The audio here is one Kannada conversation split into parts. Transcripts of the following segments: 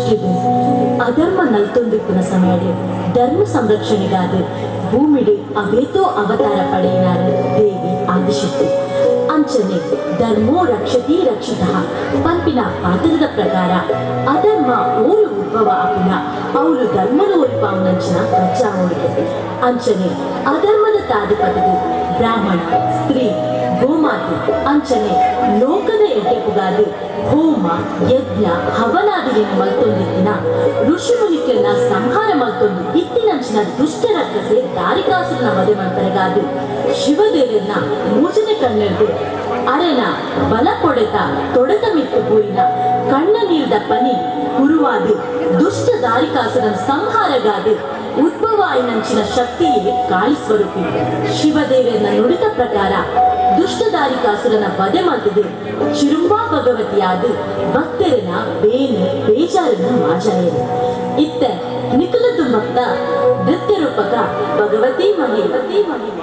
ದೃಷ್ಟಿದು ಅಧರ್ಮ ನಲ್ತೊಂದಿಪ್ಪುನ ಸಮಯಡು ಧರ್ಮ ಸಂರಕ್ಷಣೆಗಾದ ಭೂಮಿಡು ಅವೇತೋ ಅವತಾರ ಪಡೆಯಿನಾರು ದೇವಿ ಆದಿಶಕ್ತಿ ಅಂಚನೆ ಧರ್ಮೋ ರಕ್ಷತಿ ರಕ್ಷಿತಃ ಪಂಪಿನ ಪಾತ್ರದ ಪ್ರಕಾರ ಅಧರ್ಮ ಓಲು ಉದ್ಭವ ಆಪಿನ ಅವಳು ಧರ್ಮದ ಒಲಿಪಾವನಂಚಿನ ಪ್ರಜಾವಳಿಗೆ ಅಂಚನೆ ಅಧರ್ಮದ ತಾಧಿಪತಿದು ಬ್ರಾಹ್ಮಣ ಸ್ತ್ರೀ ಗೋಮಾತೆ ಅಂಚನೆ ಲೋಕದ ಎಡ್ಡೆಪುಗಾದು ಹೋಮ ಯಜ್ಞ ಹವನಾದಿನ ಮಲ್ತೊಂದಿತ್ತಿನ ಋಷಿಮುನಿಕರನ್ನ ಸಂಹಾರ ಮಲ್ತೊಂದು ಇತ್ತಿನಂಚಿನ ದುಷ್ಟ ರಕ್ಕಸೆ ದಾರಿಕಾಸುರನ ವಧೆ ಮಂತರಗಾದು ಶಿವದೇವರನ್ನ ಮೂಜನೆ ಕಣ್ಣೆರದು ಅರೆನ ಬಲ ಕೊಡೆತ ತೊಡೆತ ಮಿತ್ತು ಬೂರಿನ ಕಣ್ಣ ನೀರ್ದ ಪನಿ ಕುರುವಾದು ದುಷ್ಟ ದಾರಿಕಾಸುರನ ಸಂಹಾರಗಾದು ಉದ್ಭವ ಆಯ್ನಂಚಿನ ಶಕ್ತಿಯೇ ಕಾಳಿ ಸ್ವರೂಪಿ ಶಿವದೇವರನ್ನ ನುಡಿತ ಪ್ರಕಾರ ದುಷ್ಟದಾರಿಕಾಸುರನ ವಧೆ ಮಾಡಿದೆ ಚಿರುಂಬಾ ಭಗವತಿಯಾದ ಭಕ್ತರನ್ನ ಬೇನೆ ಬೇಜಾರನ್ನ ಮಾಜಾಯರು ಇತ್ತ ನಿಖಲದ್ದು ಭಕ್ತ ನೃತ್ಯ ರೂಪಕ ಭಗವತಿ ಮಹಿಮತಿ ಮಹಿಮ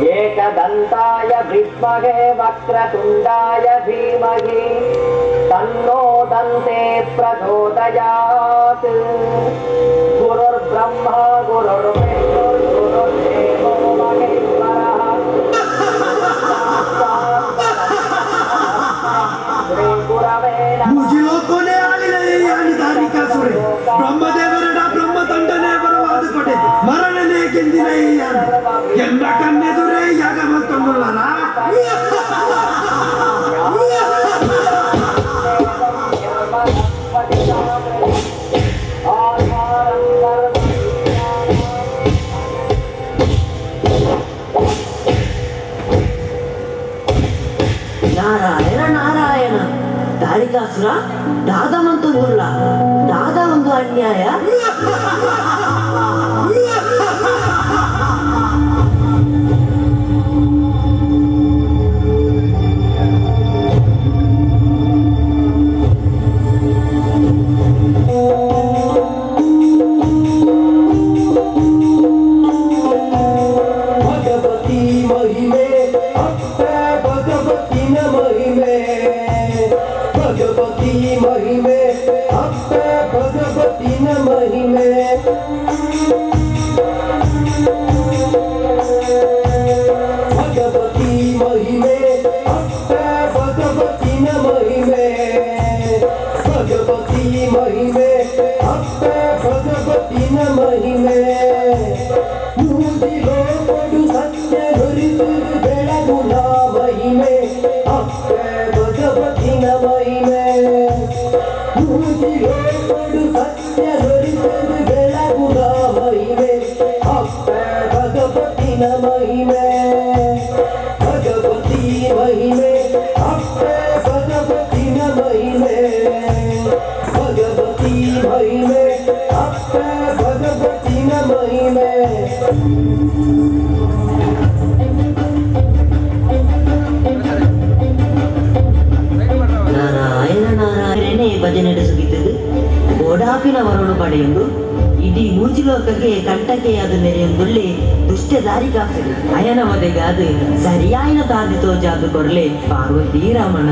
एकदन्ताय विद्महे वक्रतुण्डाय धीमहि तन्नो दन्ते प्रचोदयात्। गुरुर्ब्रह्मा गुरुर्विष्णु गुरुर्देवो महेश्वरः। श्री गुरवे नमः। ಬ್ರಹ್ಮದೇವರಡ ಬ್ರಹ್ಮ ತಂಡನೆ ಬರವಾದ ಕೊಟ್ಟೆ ಮರಣನೆ ಗೆಂದಿನ ಎಂದ ಕಣ್ಣೆದುರೇ ಯಾಗ ಮತ್ತೊಂದುಳ್ಳಲ್ಲ ನಾರಾಯಣ ನಾರಾಯಣ ದಾರಿಕಾಸುರ ದಾದವಂತೊಂದುಲ್ಲ ದಾದ ಒಂದು ಅನ್ಯಾಯ. ನಾರಾಯಣ ನಾರಾಯಣನೇ ಭಜನೆ ನಡೆಸುತ್ತಿದ್ದುದು ಓಡಾಪಿನ ವರಳು ಪಡೆಯೊಂದು ಇಡೀ ಮೂಜಿಲೋಕಕ್ಕೆ ಕಂಟಕೆಯಾದ ಮೆರೆಯೊಂದುಳ್ಳಿ ದುಷ್ಟ ದಾರಿಕಾಸರು ಅಯನವದೆಗಾದು ಸರಿಯಾಯಿನ ತಾದಿ ತೋಜಾದು ಕೊರಲೆ ಪಾರ್ವತಿ ರಮಣ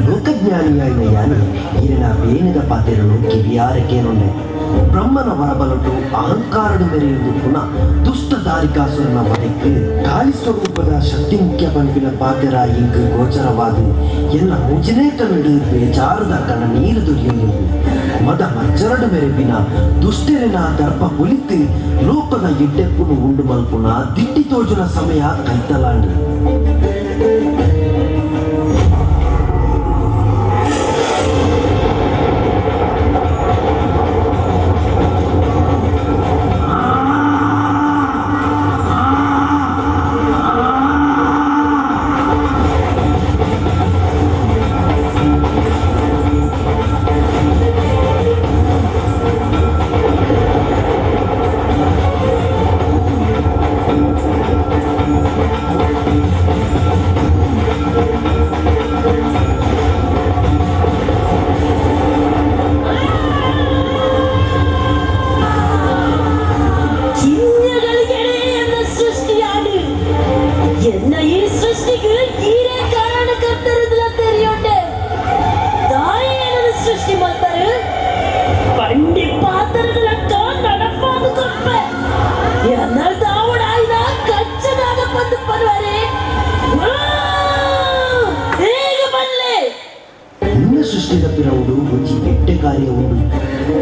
ಲೋಕಜ್ಞಾನಿಯಾಯಿನ ಯಾನು ಈರಿನ ಬೇನಿದ ಪಾತೆರನು ಕಿವಿಯಾರಕೇನುಂಡೆ ಬ್ರಹ್ಮನ ವರಬಲಟು ಅಹಂಕಾರಡು ಮೆರೆಯುವುದು ಪುನಃ ದುಷ್ಟ ದಾರಿಕಾಸುರನ ವಧೆಗೆ ಕಾಳಿ ಸ್ವರೂಪದ ಶಕ್ತಿ ಮುಖ್ಯ ಪಂಪಿನ ಪಾತೆರ ಇಂಕ್ ಗೋಚರವಾದ ಎಲ್ಲ ಮುಜನೇಕ ನಡು ಬೇಜಾರದ ಕಣ ನೀರು ದೊರೆಯುವುದು ಮದ ಮಜ್ಜರಡು ಮೆರೆಪಿನ ದುಷ್ಟರಿನ ದರ್ಪ ಪುಲಿತ್ತು ಲೋಕದ ಎಡ್ಡೆಪ್ಪುನು ಉಂಡು ಮಲ್ಪುನ ದಿಟ್ಟಿ ತೋಜುನ ಸಮಯ ಕೈತಲಾಂಡಿ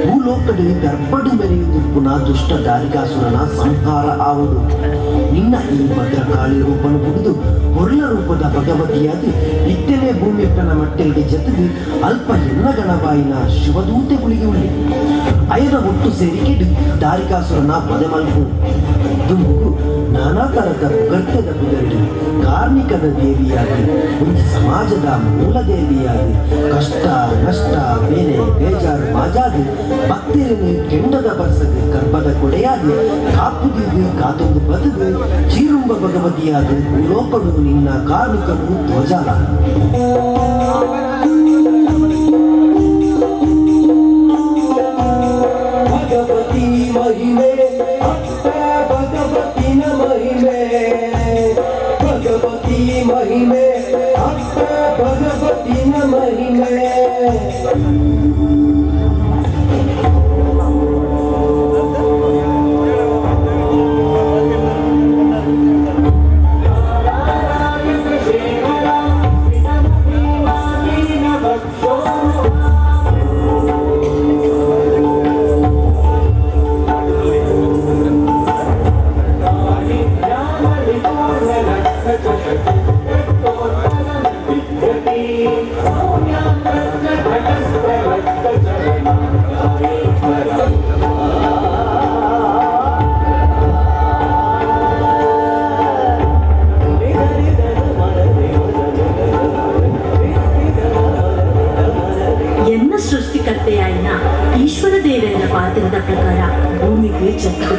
ಭೂಲೋಕಡೆ ಗರ್ಭಡು ಮೆರೆಯುವುದು ಪುನಃ ದುಷ್ಟ ದಾರಿಕಾಸುರನ ಸಂಹಾರ ಆವುದು. ನಿನ್ನ ಈ ಭದ್ರಕಾಳಿ ರೂಪನು ಕುಡಿದು ಹೊರಳ ರೂಪದ ಭಗವತಿಯಾಗಿ ಇಟ್ಟೆಲೆ ಭೂಮಿಯಪ್ಪನ ಮಟ್ಟೆಗೆ ಜತೆದು ಅಲ್ಪ ಎನ್ನಗಣವಾಯಿನ ಶಿವದೂತೆಗಳಿಗೆ ಉಳ್ಳಿ ಅಯನ ಒಟ್ಟು ಸೇರಿಕೆಡು ದಾರಿಕಾಸುರನ ವಧೆ ಮಲ್ಪು ದುಂಬು ನಾನಾ ತರದ ಪುಗರ್ತದ ಪುಗರಡಿ ಕಾರ್ಮಿಕದ ದೇವಿಯಾಗಿ ಒಂದು ಸಮಾಜದ ಮೂಲ ದೇವಿಯಾಗಿ ಕಷ್ಟ ನಷ್ಟ ಬೇನೆ ಬೇಜಾರು ಮಾಜಾಗಿ ಭಕ್ತರನ್ನು ಕೆಂಡದ ಬರ್ಸದು ಗರ್ಭದ ಕೊಡೆಯಾಗಿ ಕಾಪುದಿದು ಕಾತೊಂದು ಬದುಕು ಚೀರುಂಬ ಭಗವತಿಯಾದ ಭೂಲೋಕಡು ನಿನ್ನ ಕಾರ್ಮಿಕರು ಧ್ವಜಾಲ ಭಗವತಿ ಮಹಿಮೆ ಭಗವತಿನ ಮಹಿಮೆ ಭಗವತಿ ಮಹಿಮೆ ಭಗವತಿನ ಮಹಿಮೆ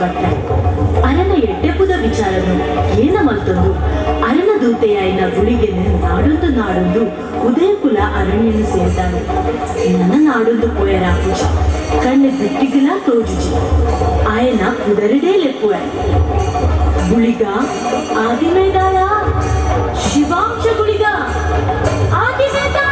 ಬರ್ತಾರೆ. ಅರನ ಎಡ್ಡೆಪುದ ವಿಚಾರನು ಏನ ಮಲ್ತೊಂದು ಅರನ ದೂತೆಯಾಯಿನ ಗುಳಿಗೆನು ನಾಡೊಂದು ಉದಯಕುಲ ಅರಣ್ಯನು ಸೇರಿದ್ದಾನೆ. ನನ್ನ ನಾಡೊಂದು ಪೋಯರ ಪೂಜ ಕಣ್ಣು ಬಿಟ್ಟಿಗಿಲ ತೋಜುಜಿ ಆಯನ ಕುದರಡೇ ಲೆಪ್ಪುವ ಗುಳಿಗ ಆದಿಮೇದಾಳ ಶಿವಾಂಶ ಗುಳಿಗ ಆದಿಮೇದಾಳ.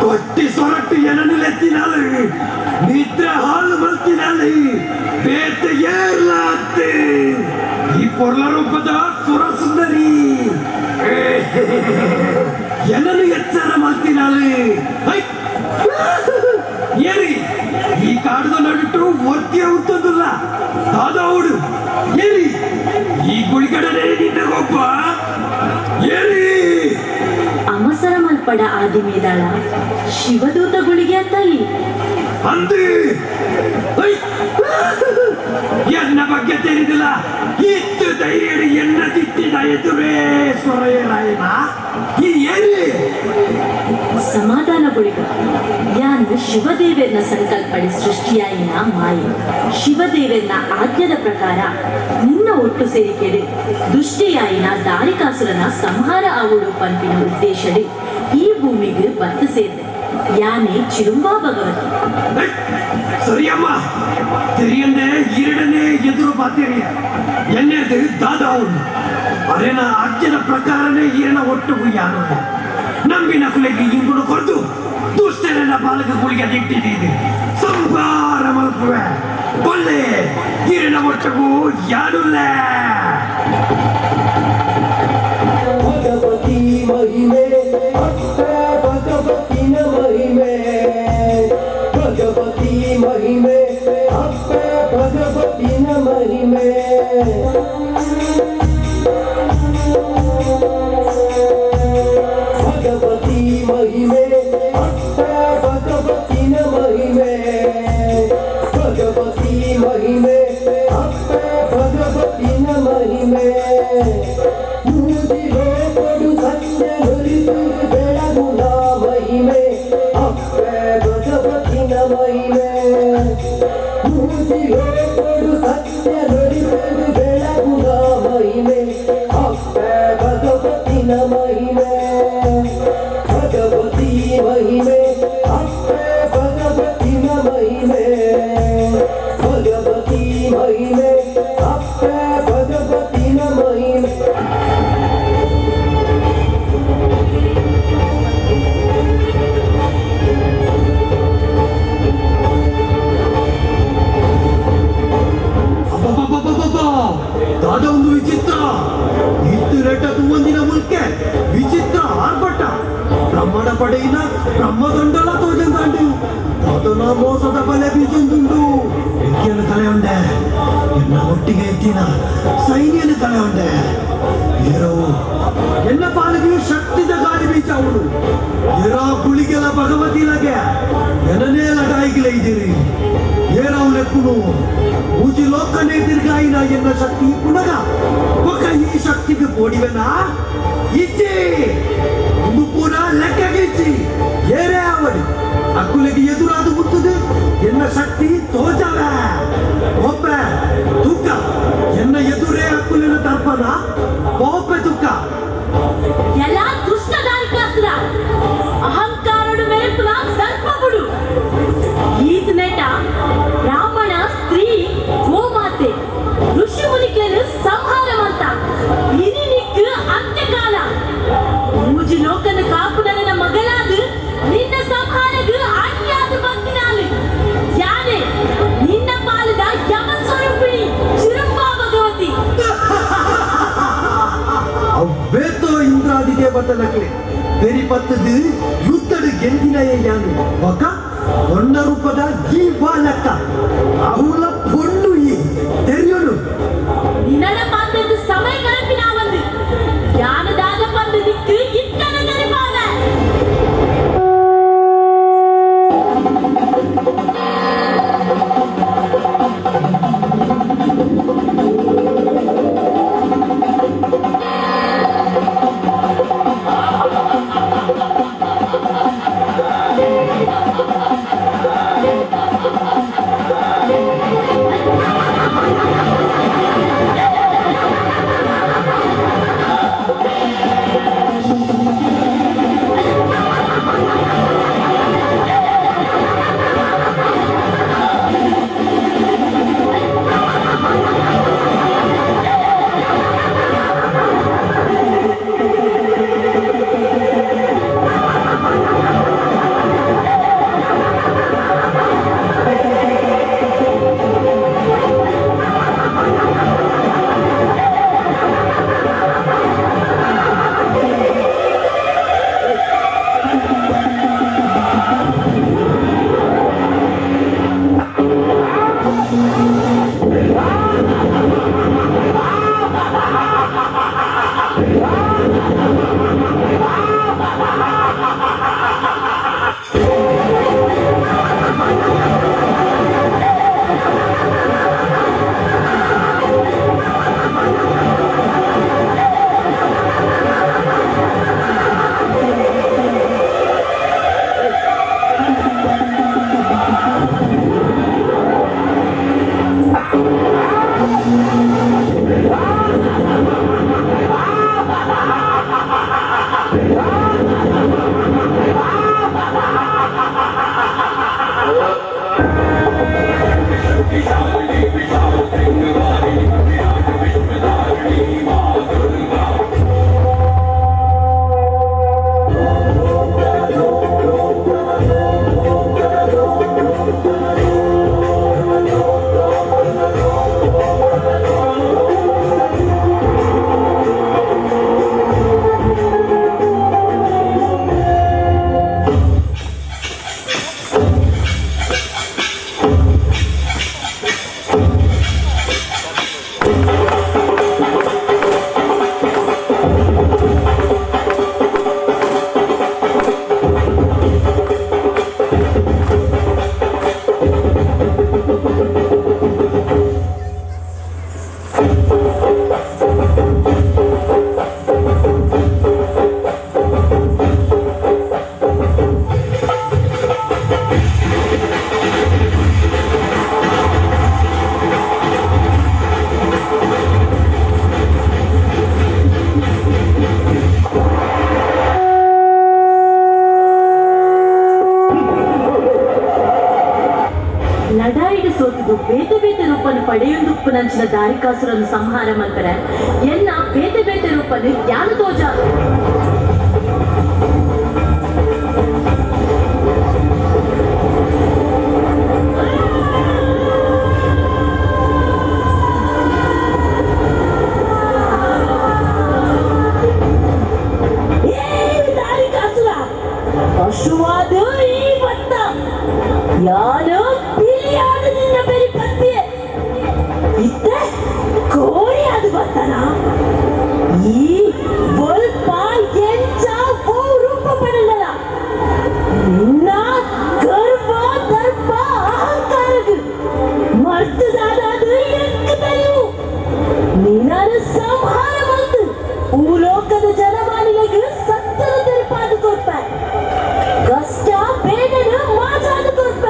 కొట్టి సొరట్టు ఎననులెత్తినాలి నిద్ర హాలు మల్తినాలి ಬೇತ ಏರ್ಲಾತ್ತೆ ಈ ಪೊರ್ಲ ರೂಪದ ಸುರಸುಂದರಿ ಎನ್ನನು ಎಚ್ಚರ ಮಾಡ್ತಿನಾಳೆ ಏರಿ ಈ ಕಾಡದ ನಡುಟು ಒತ್ತಿ ಹುಟ್ಟೋದಿಲ್ಲ ದಾದೌಡು ಏರಿ ಈ ಗುಳಿಗಡನೆ ನಿನ್ನ ಒಬ್ಬ ಏರಿ ಅಮಸರ ಮಲ್ಪಡ ಆದಿಮೇದಾಳ ಶಿವದೂತ ಗುಳಿಗೆ ಅಂತಲ್ಲಿ ಅಂದಿ ಎನ್ನ ಬಗ್ಗೆ ತಿಳಿದಿಲ್ಲ ಇತ್ತು ಧೈರ್ಯ ಎನ್ನ ತಿಟ್ಟಿದ ಎದುರೇ ಸೊರೆಯರಾಯನ ಈ ಏರಿ ಸಮಾಧಾನ ಗುಳಿಗ ಯಾನು ಶಿವದೇವನ ಸಂಕಲ್ಪಡಿ ಸೃಷ್ಟಿಯಾಯಿನ ಮಾಯೆ ಶಿವದೇವನ ಆಜ್ಞದ ಪ್ರಕಾರ ನಿನ್ನ ಒಟ್ಟು ಸೇರಿಕೆಡೆ ದುಷ್ಟಿಯಾಯಿನ ದಾರಿಕಾಸುರನ ಸಂಹಾರ ಆವುಡು ಪಂಪಿನ ಉದ್ದೇಶಡಿ ಈ ಭೂಮಿಗೆ ಬಂದು ಸೇರಿದೆ ಯಾನೇ ಚಿರುಂಬಾ ಭಗವತಿ ಸರಿಯಮ್ಮ ತೆರಿಯನ್ನೇ ಈರಡನೇ ಎದುರು ಬಾತಿರಿಯ ಎನ್ನೇದು ದಾದ ಅವನು ಅರೆನ ಆಜ್ಞದ ಪ್ರಕಾರನೇ ಈರನ ಒಟ್ಟುಗು ಯಾನು ನಂಬಿನ ಕುಲೆಗೆ ಇಂಗುಡು ಕೊಡ್ದು ದುಷ್ಟರನ್ನ ಬಾಲಕಗಳಿಗೆ ಅದಿಟ್ಟಿದ್ದೀವಿ ಸಂಹಾರ ಮಲ್ಪುವೆ ಒಳ್ಳೆ ಈರನ ಒಟ್ಟುಗು ಯಾನುಲ್ಲ ಭಗವತಿ ಮಹಿಮೆ ಭಗವತಿ ಭಗವತಿನ ಮಹಿಮೆ ಭಗವತಿ ಮಹಿಮೆ ಅಪ್ಪ ಭಗವತಿನ ಮಹಿಮೆ ಭಗವತಿ ಮಹಿಮೆ ಅಪ್ಪ ಭಗವತಿನ ಮಹಿಮೆ ಮೂದಿರೋ ಕೊಡು ಸತ್ಯ ನುರಿಸುವುದು ಬೆಳಗುಣ ಮಹಿಮೆ ಅಪ್ಪ ಭಗವತಿನ ಮಹಿಮೆ ಮೂದಿರೋ ಕೊಡು ಸತ್ಯ ನುರಿಸುವುದು ಬೆಳಗುಣ ಮಹಿಮೆ ಅಪ್ಪ ಭಗವತಿನ ಮಹಿಮೆ ಭಗವತಿ ಮಹಿಮೆ ಅಪ್ಪ ಭಗವತಿನ ಮಹಿಮೆ ಭಗವತಿ ಮಹಿಮೆ ಅಪ್ಪ ಭಗವತಿನ ಮಹಿಮೆ ದಾದ ಒಂದು ವಿಚಿತ್ರ ಇತ್ತು ರೇಟದು ಒಂದಿನ ಮುಲ್ಕೆ ವಿಚಿತ್ರ ಆರ್ಭಟ ಬ್ರಹ್ಮಣ ಪಡೆಯಿನ ಬ್ರಹ್ಮದಂಡಲ ತೋಜಂದಾಂಡು ಅದನ ಮೋಸದ ಬಲೆ ಬೀಜೊಂದುಂಡು ವಿದ್ಯೆಯನ್ನು ಕಲೆ ಉಂಡೆ ಎನ್ನ ಒಟ್ಟಿಗೆ ಇದ್ದಿನ ಸೈನ್ಯನ ಕಲೆ ಉಂಡೆ ಏರವು ಎನ್ನ ಪಾಲಿಗೆ ಶಕ್ತಿದ ಗಾಳಿ ಬೀಜ ಅವನು ಏರಾ ಕುಳಿಗೆಲ್ಲ ಭಗವತಿಲಗೆ ಎನನೇ ಲಡಾಯಿಗಿಲೆ ಇದ್ದೀರಿ ಏರಾವು ಲೆಕ್ಕುನು ಊಜಿ ಲೋಕನೇ ತಿರ್ಗಾಯಿನ ಎನ್ನ ಶಕ್ತಿ ಪುನಗ ಒಕ್ಕ ಈ ಶಕ್ತಿಗೆ ಬೋಡಿವೆನಾ ಇಚ್ಚಿ ಒಂದು ಪೂರ ಲೆಕ್ಕಗಿಚ್ಚಿ ಏರೇ ಅವಡಿ ಅಕ್ಕುಲಿಗೆ ಎದುರಾದ ಮುಟ್ಟುದು ಎನ್ನ ಶಕ್ತಿ ತೋಜವೆ ಒಬ್ಬ ದುಃಖ ಎನ್ನ ಎದುರೇ ಅಕ್ಕುಲಿನ ತರ್ಪಣ ಒಬ್ಬ ದುಃಖ ಎಲ್ಲ ದುಷ್ಟ ದಾರಿಕಾಸುರ ಅಹಂಕಾರಡು ಮೆರೆಪುನ ಸರ್ಪಬುಡು ಈತ ನೆಟ ಬ್ರಾಹ್ಮಣ ಸ್ತ್ರೀ ಗೋಮಾತೆ ಋಷಿ ಮುನಿಗಳನ್ನು ಸಂಹಾರವಂತ ಇನಿ ನಿಕ್ಕು ಅಂತ್ಯಕಾಲ ಮೂಜಿ ಲೋಕನ ಕಾಪುಡನ ಮಗಳಾದ ನಿನ್ನ ಸಂಹಾರಗ ಅನ್ಯಾದ ಭಕ್ತಿನಾಲು ಯಾನೆ ನಿನ್ನ ಪಾಲದ ಯಮ ಸ್ವರೂಪಿಣಿ ಚಿರಂಬಾ ಭಗವತಿ ಅವ್ವೇತೋ ಇಂದ್ರಾದಿ ದೇವತನಕ್ಕೆ ಬೆರಿಪತ್ತದು ಯುದ್ಧದ ಗೆಂದಿನಯೇ ಯಾನು ಒಕ್ಕ ಹೊನ್ನ ರೂಪದ ಈ ಬಾಲಕ ಅವಳ ಪೊಣ್ಣು ಈ ತೆರೆಯೋನು ನಿನ್ನ ಪಾತ್ರದ ಸಮಯ ಕಳಪಿನ ಒಂದು ಜ್ಞಾನದಾಗ ಬಂದ ದಿಕ್ಕು ಇತ್ತನ ನೆನಪಾದ ಪಡೆಯೊಂದುಪ್ಪು ನಂಚಿನ ದಾರಿಕಾಸುರನ್ನು ಸಂಹಾರ ಮಂತರ ಎನ್ನ ಬೇತೆ ಬೇತೆ ರೂಪನು ಯಾರು ತೋಜ ಪಶುವಾದ ಈ ಭತ್ತ ಯಾರು ತಿಳಿಯಾದ ನಿನ್ನ ಬೆರಿ ಪತ್ತಿ ಇತ್ತ ಕೋರಿಯಾದ ಭತ್ತನ ಈ ಸ್ವಲ್ಪ ಎಂಚ ರೂಪ ಪಡಲಲ್ಲ ನಿನ್ನ ಗರ್ವ ದರ್ಪ ಅಹಂಕಾರದು ಮರ್ತದಾದ ಎಂಕದಲ್ಲೂ ನೀನಾದ ಸಂಹಾರ ಬಂದು ಭೂಲೋಕದ ಜನಮಾನಿಗಳಿಗೆ ಸತ್ತರ ತೆರಪಾದು ಕೊಟ್ಟ ಕಷ್ಟ ಬೇಡನ ಮಾತಾಡು ಕೊಡ್ಪ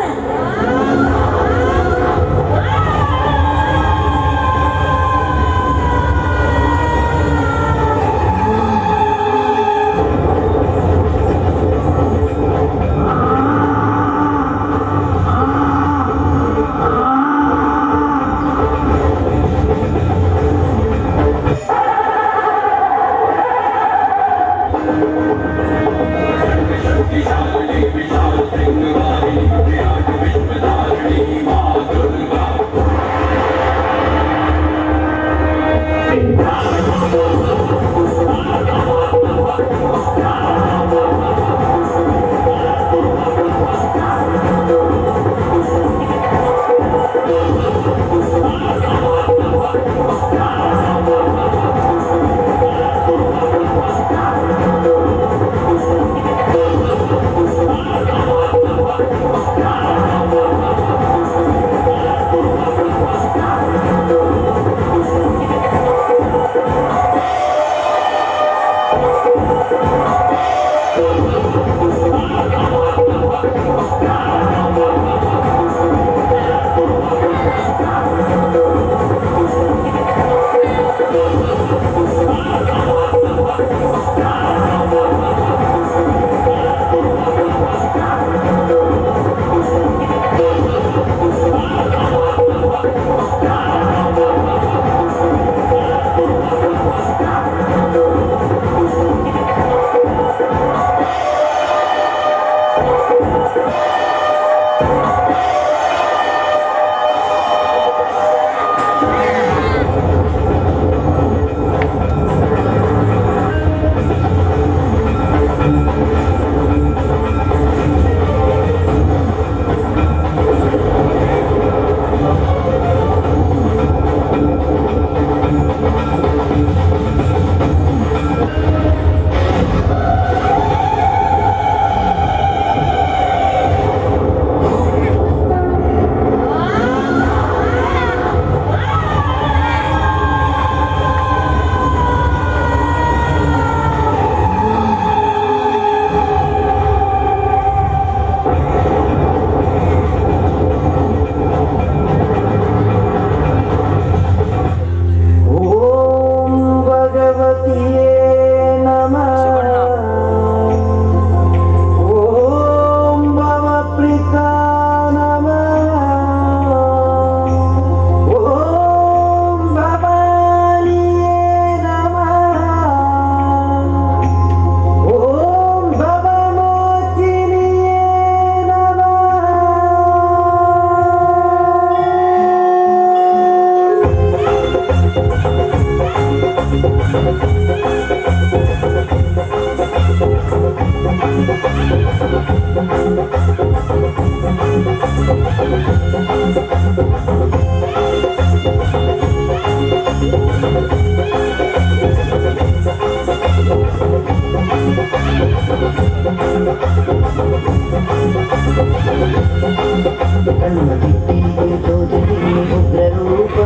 ಉಗ್ರ ರೂಪ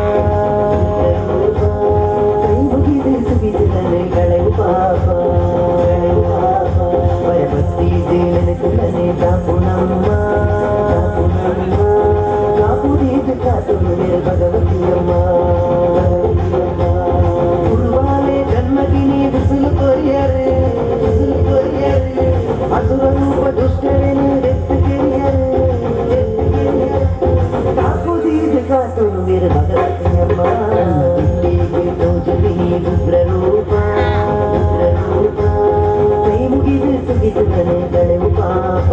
ಕೈ ಮುಗಿದು ಸುಗಿದು ಬಗೆಬತಿಯಮ್ಮ ತಿಟ್ಟಿಗೆ ತೋಚಲಿ ರುದ್ರ ರೂಪ ಕೈ ಮುಗಿದು ಸುಗಿದು ಮನೆ ಕಳೆವು ಪಾಪ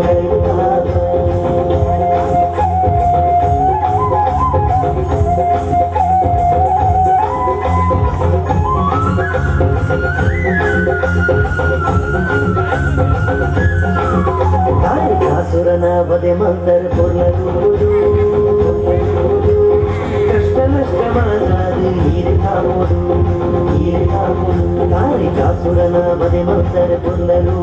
ಕಳೆವು ಪಾಪ ಕಾಸುರನ ಬದೆ ಮಂದರ ಪೊರ್ಲರುವುದು ಕಷ್ಟ ನಷ್ಟ ಮಾತಾದು ಹೀರೆ ಕಾಮೋದು ಕಾಸುರನ ಬದೆ ಮಂದರ ಪೊರ್ಲರು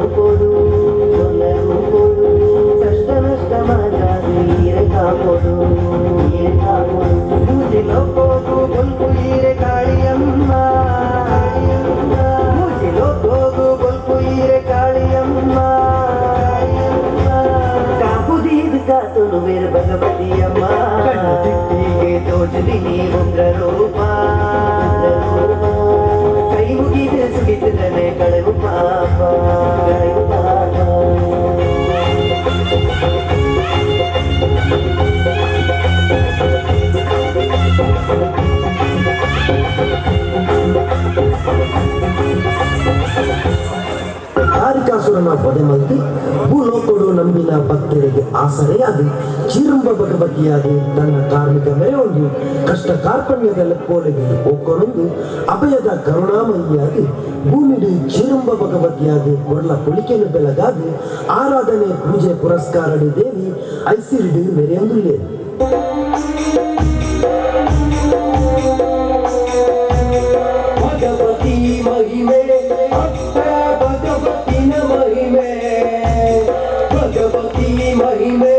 ಕಷ್ಟ ನಷ್ಟ ಮಾತಾದು ಹೀರೆ ಕಾಮೋದು ಮೂಜಿಲೋ ಹೋಗು ಬಲ್ಪು ಹೀರೆ ಕಾಳಿಯಮ್ಮ ಮೂಜಿಲೋ ಹೋಗು ಬಲ್ಪು ಹೀರೆ ಕಾಳಿಯಮ್ಮ ಕಾಪುದೀದು ಬೇರೆ ಭಗವತಿಯಮ್ಮ ತಿಟ್ಟಿಗೆ ತೋಚಲಿ ಉಗ್ರ ರೂಪ ಕೈ ಮುಗಿದು ಸುಗಿದರೆ ಕಳೆವು ಪಾಪ ಕಳೆವು ಪಾಪ ದಾರಿಕಾಸುರನ ಬದೆ ಮಲ್ತಿ ಭೂಲೋಕಡು ನಂಬಿನ ಭಕ್ತರಿಗೆ ಆಸರೆಯಾಗಿ ಚಿರಂಬ ಭಗವತಿಯಾಗಿ ತನ್ನ ಕಾರ್ಮಿಕ ಮೆರೆಯೊಂದು ಕಷ್ಟ ಕಾರ್ಪಣ್ಯದ ಲೆಕ್ಕೋಲೆಗೆ ಒಕ್ಕೊನೊಂದು ಅಭಯದ ಕರುಣಾಮಯಿಯಾಗಿ ಭೂಮಿಡು ಚಿರಂಬ ಭಗವತಿಯಾಗಿ ಕೊಡ್ಲ ಪುಳಿಕೆನು ಬೆಳಗಾಗಿ ಆರಾಧನೆ ಪೂಜೆ ಪುರಸ್ಕಾರಡು ದೇವಿ ಐಸಿರಿಡು ಮೆರೆಯೊಂದುಲ್ಲೆ ಭಗವತಿ ಮಹಿಮೆ ಭಗವತಿನ ಮಹಿಮೆ ಭಗವತಿ ಮಹಿಮೆ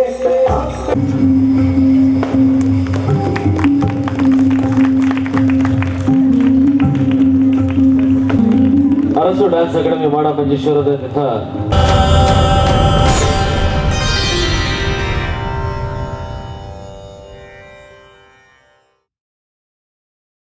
ಅರಸು ಡ್ಯಾನ್ಸ್ ಅಕಾಡೆಮಿ ಮಾಡ ಮಂಜೇಶ್ವರದ